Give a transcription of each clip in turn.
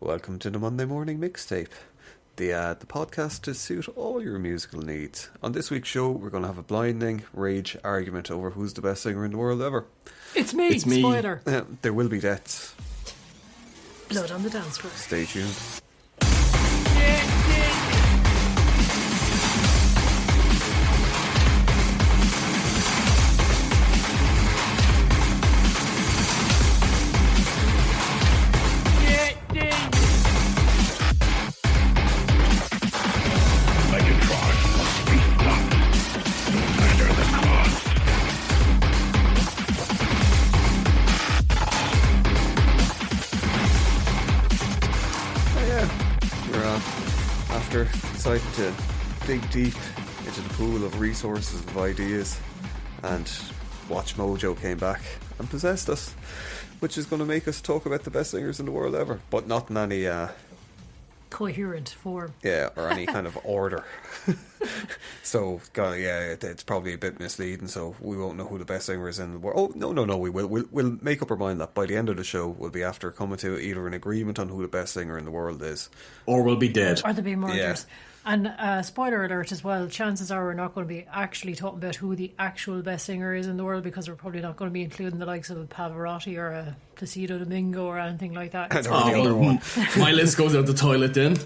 Welcome to the Monday Morning Mixtape, the podcast to suit all your musical needs. On this week's show, we're going to have a blinding rage argument over who's the best singer in the world ever. It's me. Spoiler. There will be deaths. Blood on the dance floor. Stay tuned. Decided to dig deep into the pool of resources of ideas, and Watch Mojo came back and possessed us, which is going to make us talk about the best singers in the world ever, but not in any coherent form. Yeah, or any kind of order. So, it's probably a bit misleading, so we won't know who the best singer is in the world. Oh, no, we will. We'll make up our mind that by the end of the show, we'll be after coming to either an agreement on who the best singer in the world is. Or we'll be dead. Or there'll be murders. Yeah. And spoiler alert as well, chances are we're not going to be actually talking about who the actual best singer is in the world, because we're probably not going to be including the likes of a Pavarotti or a Placido Domingo or anything like that. The other one. My list goes out the toilet then.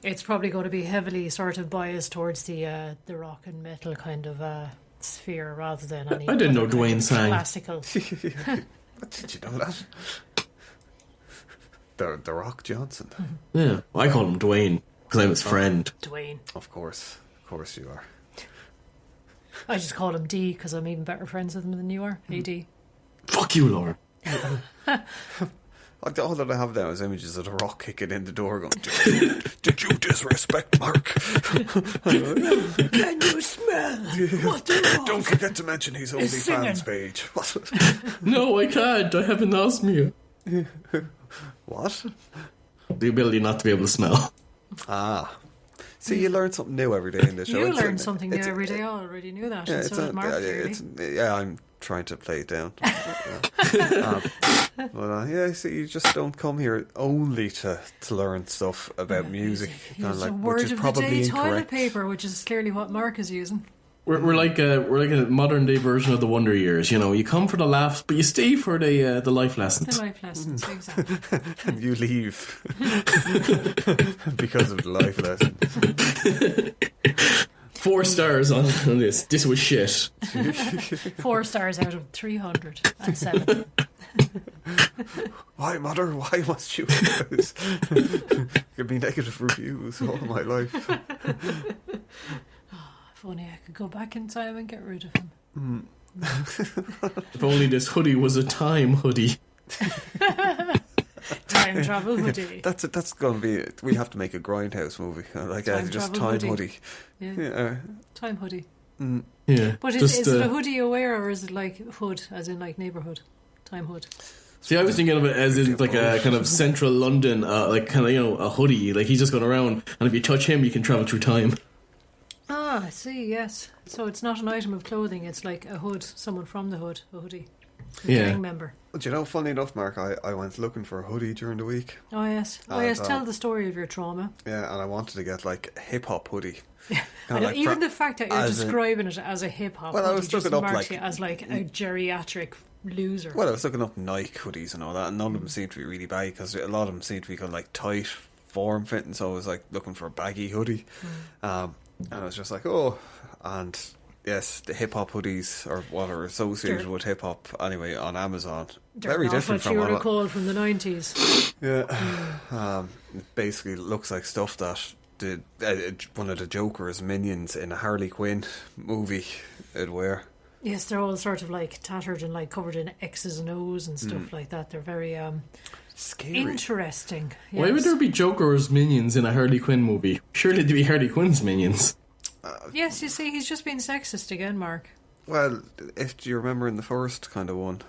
It's probably going to be heavily sort of biased towards the rock and metal kind of sphere rather than any. I didn't know Dwayne sang classical. Did you know that? The Rock Johnson. Yeah, I call him Dwayne because I'm his friend. Dwayne. Of course you are. I just call him D because I'm even better friends with him than you are. Hey D. Fuck you, Lauren. All that I have now is images of the Rock kicking in the door going, did you disrespect Mark? Can you smell what the Rock? Don't forget to mention his OnlyFans page. What? No, I can't. I have anosmia. What? The ability not to be able to smell. Ah. See, you learn something new every day in this show. You learn something new every day. I already knew that. Yeah, and so did Mark. I'm trying to play it down. See, you just don't come here only to learn stuff about music. Kind of like, which is probably incorrect. Toilet paper, which is clearly what Mark is using. We're like a modern day version of the Wonder Years. You know, you come for the laughs, but you stay for the life lessons. The life lessons, exactly. And you leave because of the life lessons. 4 stars on this. This was shit. 4 stars out of 307. Why, Mother? Why must you give me negative reviews all my life? If only I could go back in time and get rid of him. If only this hoodie was a time hoodie. Time travel hoodie. That's going to be it. We have to make a Grindhouse movie. Just time hoodie. Yeah. Time hoodie. Yeah. But is it a hoodie aware, or is it like hood, as in like neighbourhood? Time hood. See, I was thinking of it as in like a kind of central London, like kind of, a hoodie. Like he's just going around, and if you touch him, you can travel through time. Ah, I see, yes. So it's not an item of clothing, it's like a hood, someone from the hood, a hoodie. A gang member. Do you know, funny enough, Mark, I went looking for a hoodie during the week. Oh, yes. Tell the story of your trauma. Yeah, and I wanted to get like a hip-hop hoodie. I know, even the fact that you're describing it as a hip-hop hoodie, I was looking up like you as like a geriatric loser. Well, I was looking up Nike hoodies and all that, and none of them seemed to be really baggy, because a lot of them seem to be kind of like tight, form-fitting, so I was like looking for a baggy hoodie. And I was just like, and yes, the hip-hop hoodies are what are associated with hip-hop anyway on Amazon. Very different from what you recall from the 90s. Yeah. It basically looks like stuff that one of the Joker's minions in a Harley Quinn movie would wear. Yes, they're all sort of like tattered and like covered in X's and O's and stuff like that. They're very scary. Interesting. Yes. Why would there be Joker's minions in a Harley Quinn movie? Surely there'd be Harley Quinn's minions. Yes, you see, he's just being sexist again, Mark. Well, if you remember in the first kind of one,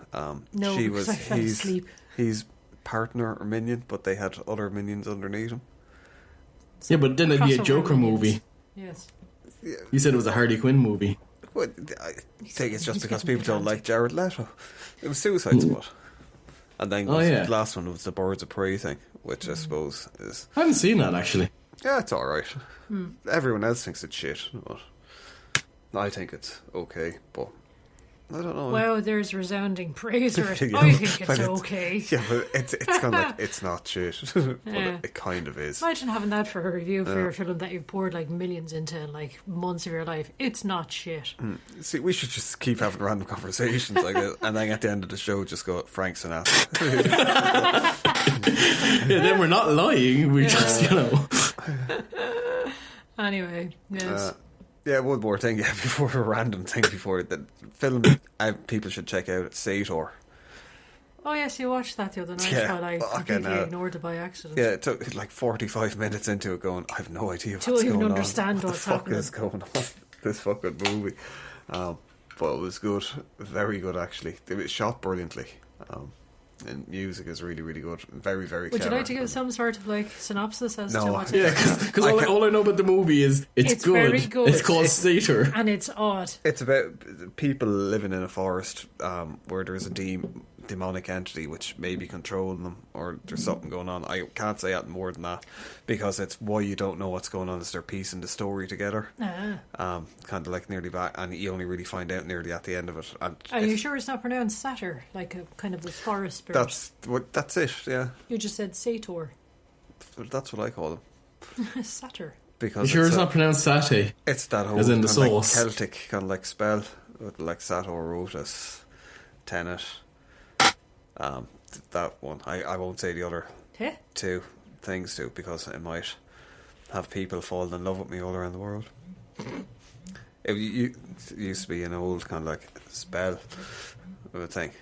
no, she was I fell asleep. His partner or minion, but they had other minions underneath him. So yeah, but then it'd be a Joker movie. Yes. Yeah. You said it was a Harley Quinn movie. Well, I think it's just because people don't like Jared Leto. It was Suicide Squad. And then the last one was the Birds of Prey thing, which I suppose is... I haven't seen that, actually. Yeah, it's alright. Everyone else thinks it's shit, but I think it's okay, but I don't know. Well, there's resounding praise for it. I think it's okay. Yeah, but it's kind of like, it's not shit, but it kind of is. Imagine having that for a review for your film that you've poured like millions into in like months of your life. It's not shit. See, we should just keep having random conversations like this, and then at the end of the show just go, Frank Sinatra. Yeah, then we're not lying, we just, Anyway, yes. Yeah, one more thing, before a random thing, before the film people should check out, Sator. Oh yes, you watched that the other night while I completely ignored it by accident. Yeah, it took like 45 minutes into it going, I have no idea what's to going even on. understand what's happening. What the fuck is going on? This fucking movie. But it was good. Very good, actually. It was shot brilliantly. And music is really, really good. Very, very Would clever. you like to give some sort of like synopsis as to what it is? Because all I know about the movie is it's good. Very good. It's called Sator. And it's odd. It's about people living in a forest where there's a demonic entity which may be controlling them, or there's something going on. I can't say anything more than that, because it's why you don't know what's going on is they're piecing the story together. Kind of like nearly back, and you only really find out nearly at the end of it. And are you sure it's not pronounced Satyr, like a kind of the forest spirit? That's it. Yeah, you just said Sator. That's what I call them. Satyr. Because you sure it's not pronounced Sati? It's that whole as in the kind of sauce. like Celtic kind of like spell with like Sator, Rotus, Tenet. That one. I won't say the other two things too, because it might have people fall in love with me all around the world. It used to be an old kind of like spell, I would think.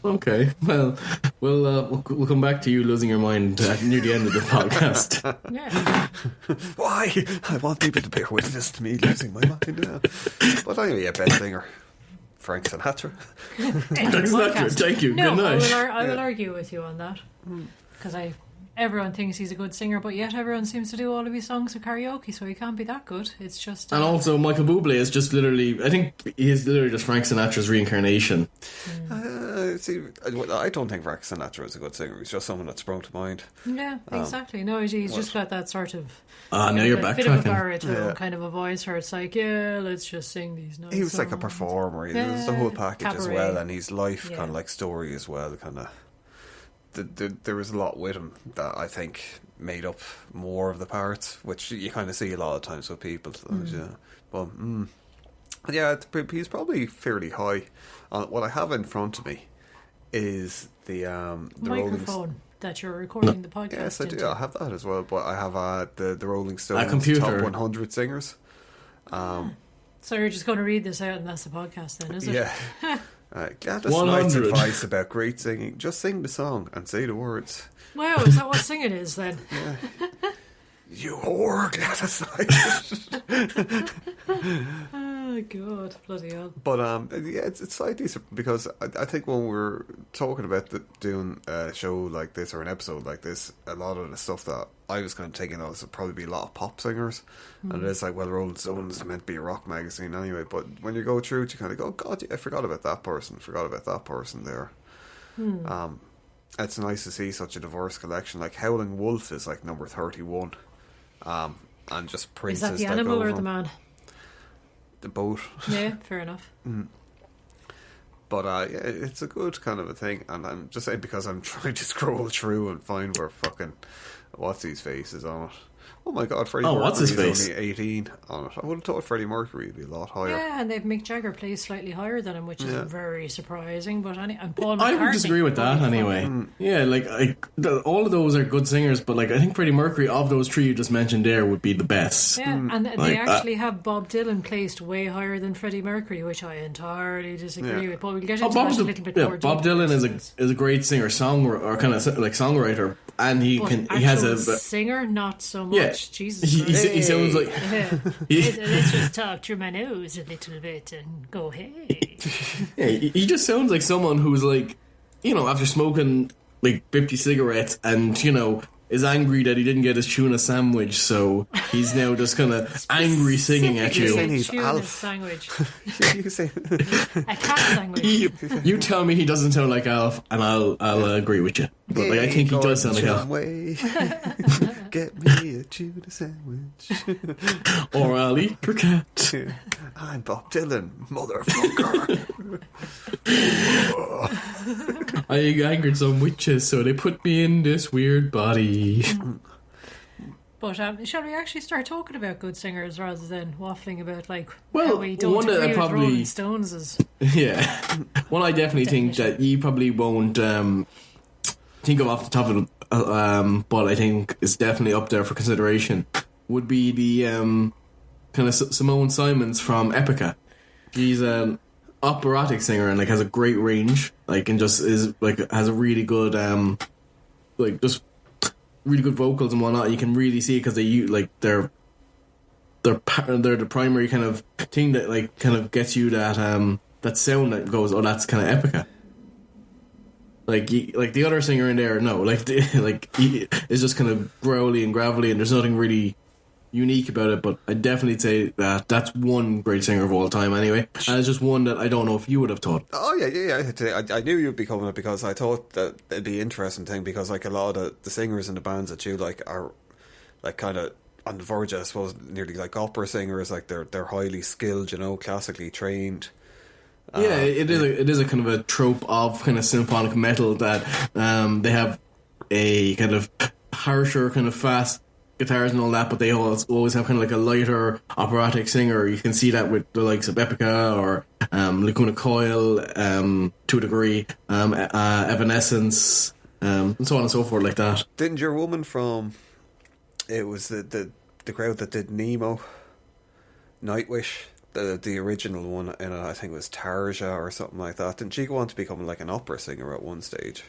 Okay, well, we'll come back to you losing your mind near the end of the podcast. Yeah. Why? I want people to bear witness to me losing my mind now. But anyway, best singer, Frank Sinatra. Thank you. No, good night. I will argue with you on that, because everyone thinks he's a good singer, but yet everyone seems to do all of his songs with karaoke, so he can't be that good. It's just... And also, Michael Bublé is just literally... I think he's literally just Frank Sinatra's reincarnation. See, I don't think Frank Sinatra is a good singer. He's just someone that sprung to mind. Yeah, exactly. No, he's just got that sort of... now you're backtracking. Bit of a baritone kind of a voice where it's like, let's just sing these notes. He was like a performer. He was the whole package cabaret. as well, and his life kind of like story as well, kind of... There was a lot with him that I think made up more of the parts, which you kind of see a lot of times with people. But yeah, he's probably fairly high. What I have in front of me is the microphone that you're recording the podcast. Yes, I do. Into. I have that as well. But I have the Rolling Stones top 100 singers. So you're just going to read this out, and that's the podcast, then, is it? Yeah. Gladys Knight's advice about great singing: just sing the song and say the words. Wow, is that what singing is then? Yeah. You whore, Gladys Knight. Oh God, bloody hell! But yeah, it's slightly because I think when we're talking about doing a show like this or an episode like this, a lot of the stuff that I was kind of taking out would probably be a lot of pop singers, and it's like, well, Rolling Stones is meant to be a rock magazine anyway. But when you go through it, you kind of go, God, I forgot about that person there. It's nice to see such a diverse collection. Like Howling Wolf is like number 31, and just Prince's. Is that the animal or the man? The boat. Yeah, fair enough. But yeah, it's a good kind of a thing, and I'm just saying because I'm trying to scroll through and find where fucking what's his face is on it. Oh my God, Freddie Mercury is only 18 on it. I would have thought Freddie Mercury would be a lot higher. Yeah, and they've Mick Jagger plays slightly higher than him, which is very surprising. But and Paul McCartney, I would disagree with that anyway. Yeah, all of those are good singers, but I think Freddie Mercury of those three you just mentioned there would be the best. Yeah, and they actually have Bob Dylan placed way higher than Freddie Mercury, which I entirely disagree with. But we'll get into that a little bit more. Bob Dylan is a great singer, songwriter, and he has a singer, not so much. Yeah, Jesus, he sounds like. Let's just talk through my nose a little bit and go, hey. Yeah, he just sounds like someone who's after smoking 50 cigarettes and is angry that he didn't get his tuna sandwich, so he's now just kind of angry singing at You're you. saying he's Tuna Alf. sandwich. You say A cat sandwich. You tell me he doesn't sound like Alf, and I'll agree with you. But like, I think he does sound like Alf. Way. Get me a tuna sandwich. Or I'll eat your cat. I'm Bob Dylan, motherfucker. I angered some witches, so they put me in this weird body. But shall we actually start talking about good singers rather than waffling about like Well, how we don't one that I agree with probably- Rolling Stones is Yeah. Well, I definitely think that you probably won't think of off the top of it, but I think it's definitely up there for consideration, would be the kind of Simone Simons from Epica. She's an operatic singer and like has a great range, like, and just is like has a really good like just really good vocals and whatnot. You can really see it because they're the primary kind of thing that like kind of gets you that that sound that goes, oh, that's kind of Epica. Like the other singer in there, no, it's just kind of growly and gravelly, and there's nothing really unique about it. But I definitely say that that's one great singer of all time anyway, and it's just one that I don't know if you would have thought. Oh yeah. I knew you'd be coming up because I thought that it'd be an interesting thing, because like a lot of the singers in the bands that you like are like kind of on the verge, I suppose, nearly like opera singers. Like they're highly skilled, classically trained. Yeah, it is a kind of a trope of kind of symphonic metal that they have a kind of harsher, kind of fast guitars and all that, but they always have kind of like a lighter operatic singer. You can see that with the likes of Epica or Lacuna Coil, to a degree, Evanescence, and so on and so forth, like that. Didn't your woman from it was the crowd that did Nemo, Nightwish, the original one, and I think it was Tarja or something like that. Didn't she go on to become like an opera singer at one stage?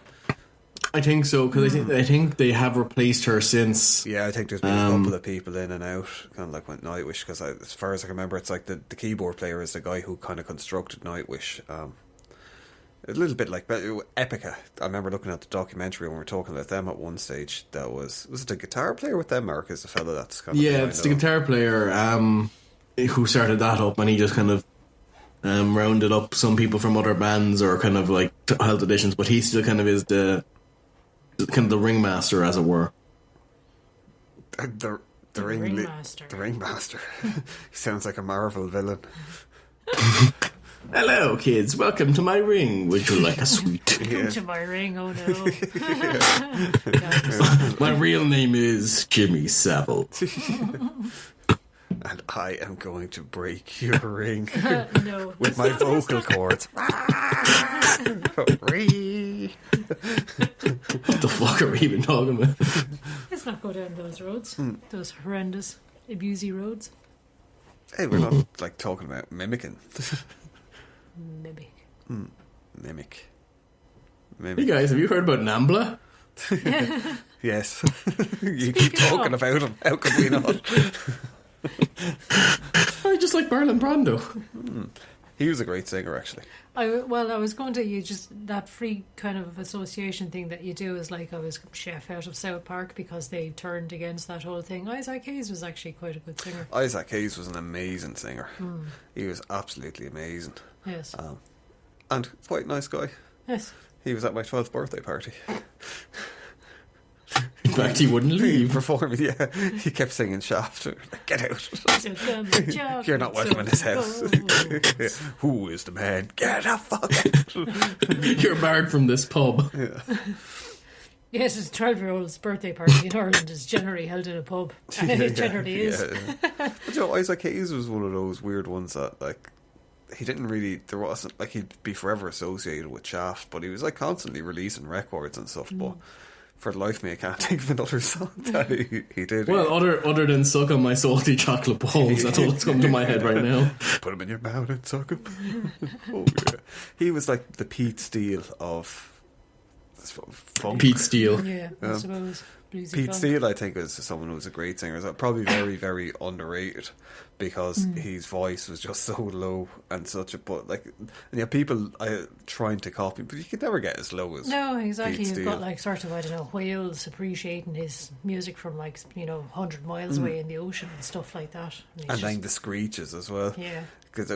I think so, because I think they have replaced her since. Yeah, I think there's been a couple of people in and out, kind of like with Nightwish, because as far as I can remember, it's like the keyboard player is the guy who kind of constructed Nightwish. A little bit like Epica. I remember looking at the documentary when we were talking about them at one stage. That was it the guitar player with them, Mark? Is the fella that's kind of it's the guitar player who started that up, and he just kind of rounded up some people from other bands or kind of like held auditions, but he still kind of is the ringmaster, as it were. The ringmaster. The ringmaster. He sounds like a Marvel villain. Hello, kids. Welcome to my ring. Would you like a sweet? Come to my ring, oh no. My real name is Jimmy Savile. And I am going to break your ring No. with my vocal cords. What the fuck are we even talking about? Let's not go down those roads. Those horrendous, abusey roads. Hey, we're not like talking about mimicking. Mimic. Hey guys, have you heard about Nambla? Yes. You keep talking about him. How could we not? I just like Marlon Brando. He was a great singer, actually. I was going to that free kind of association thing that you do is like I was chef out of South Park because they turned against that whole thing. Isaac Hayes was actually quite a good singer. Isaac Hayes was an amazing singer. He was absolutely amazing. Yes. And quite a nice guy. Yes. He was at my 12th birthday party. In fact, he wouldn't He leave. performed, yeah. He kept singing Shaft. Like, get out. So come You're not welcome in this house. Who is the man? Get the fuck out. You're barred from this pub. Yeah. Yes, his 12-year-old's birthday party in Ireland is generally held in a pub. It generally is. Yeah. But Isaac Hayes was one of those weird ones that, like, he didn't really, there wasn't, like, he'd be forever associated with Shaft, but he was, like, constantly releasing records and stuff, but for the life of me, I can't think of another song that he did. Well, other than Suck on My Salty Chocolate Balls, that's all that's come to my head right now. Put him in your mouth and suck him. Oh, yeah. He was like the Pete Steele of funk. Pete Steele. Yeah, I suppose. Bluesy Pete funk. Steele, I think, is someone who's a great singer. He's probably very, very underrated because his voice was just so low and such a. But like, and yeah, people trying to copy, but you could never get as low as. No, exactly. Pete You've Steele. got like sort of, I don't know, whales appreciating his music from like 100 miles away in the ocean and stuff like that. And then the screeches as well. Yeah. Because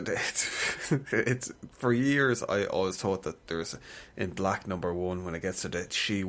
it's for years I always thought that there's in Black #1 when it gets to the she